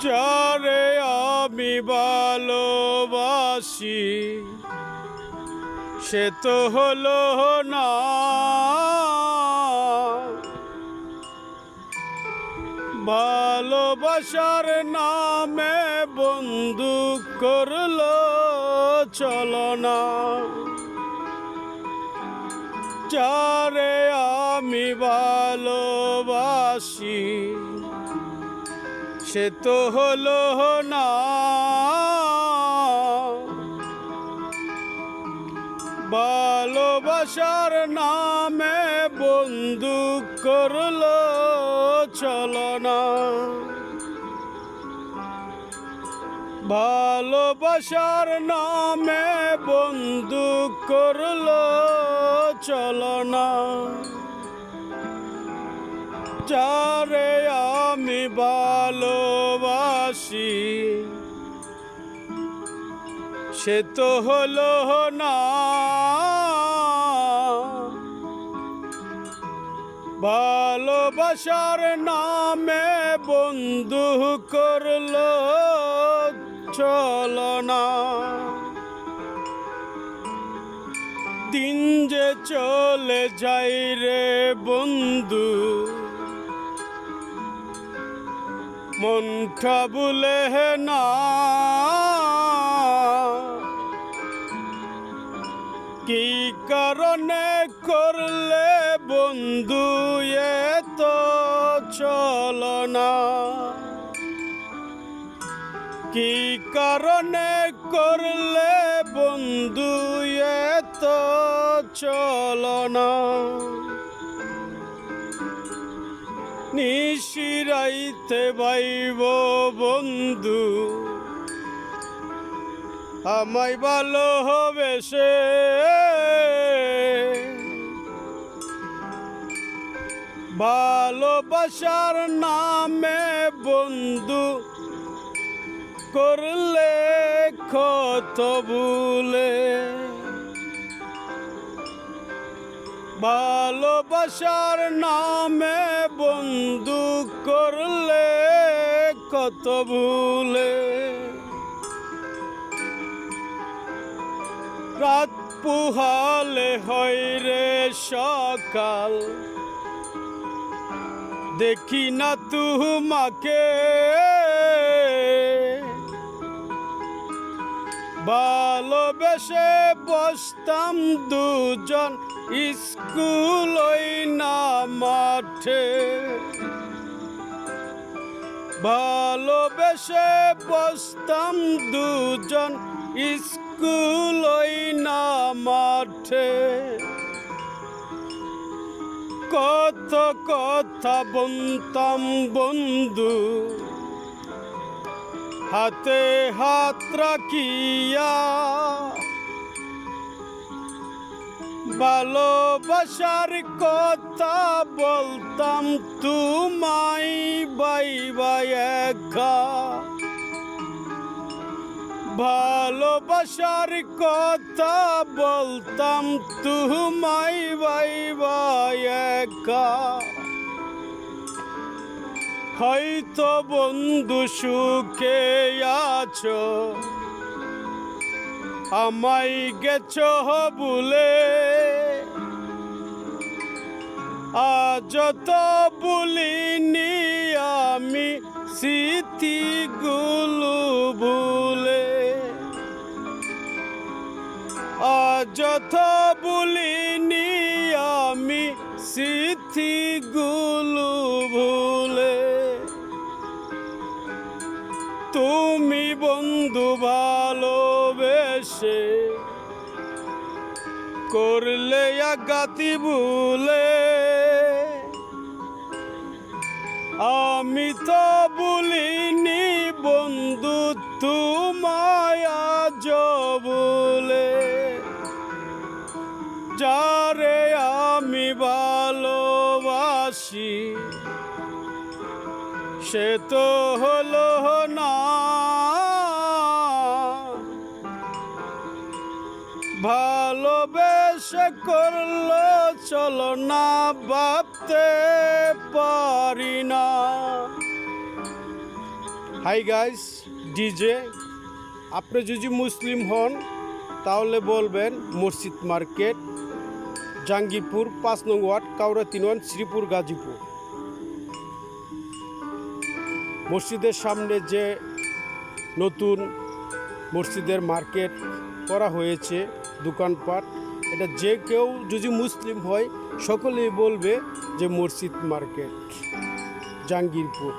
যারে আমি ভালোবাসি সে তো হলো না, ভালোবাসার নামে বন্ধু করলো চলনা। যারে আমি ভালোবাসি সে তো হলো না, ভালোবাসার নামে বন্ধু করলো চলনা। ভালোবাসার নামে বন্ধু করলো চলনা। যারে আমি ভালোবাসি সে তো হলো না, ভালোবাসার নামে বন্ধু করলো চলনা। দিন যে চলে যাই রে বন্ধু, মনটা ভুলে না। কি কারণে করলে বন্ধু এত চলনা, কি কারণে করলে বন্ধু এত চলনা। নিশিরাইতে ভাইব বন্ধু আমায় ভালোবেসে, ভালোবাসার নামে বন্ধু করলে কত ভুলে। ভালোবাসার নামে বন্ধু করলে কত ভুলে। রাত পুহালে হয় রে সকাল, দেখি না তোমাকে। ভালোবেসে বসতাম দুজন স্কুল ওই না মাঠে, ভালোবেসে বসতাম দুজন স্কুল ওই না মাঠে। কত কথা বলতাম বন্ধু হাতে হাত রাখিয়া, ভালোবাসার কথা বলতাম তোমায় বাইবা একা। ভালোবাসার কথা বলতাম তোমায় বাইবা একা। হয়তো বন্ধু সুখে আছো আমায় গেছো ভুলে, আজ তো ভুলিনি আমি স্মৃতিগুলো ভুলে। আজ তো ভুলিনি আমি স্মৃতিগুলো ভুলে। তুমি বন্ধু ভালোবেসে করলে আঘাতি ভুলে, আমি তো ভুলিনি বন্ধু তোমায় আজ ভুলে। যারে আমি ভালোবাসি সে তো হলো না, ভালোবেসে করলো চলো না, ভাবতে পারি না। Hi guys, DJ. আপনি যদি মুসলিম হন তাহলে বলবেন মসজিদ মার্কেট, জাঙ্গিরপুর 5 নং ওয়ার্ড, কাউরা 3 ওয়ান, শ্রীপুর, গাজীপুর। মসজিদের সামনে যে নতুন মসজিদের মার্কেট করা হয়েছে, দোকানপাট, এটা যে কেউ যদি মুসলিম হয় সকলেই বলবে যে মসজিদ মার্কেট, জাঙ্গিরপুর।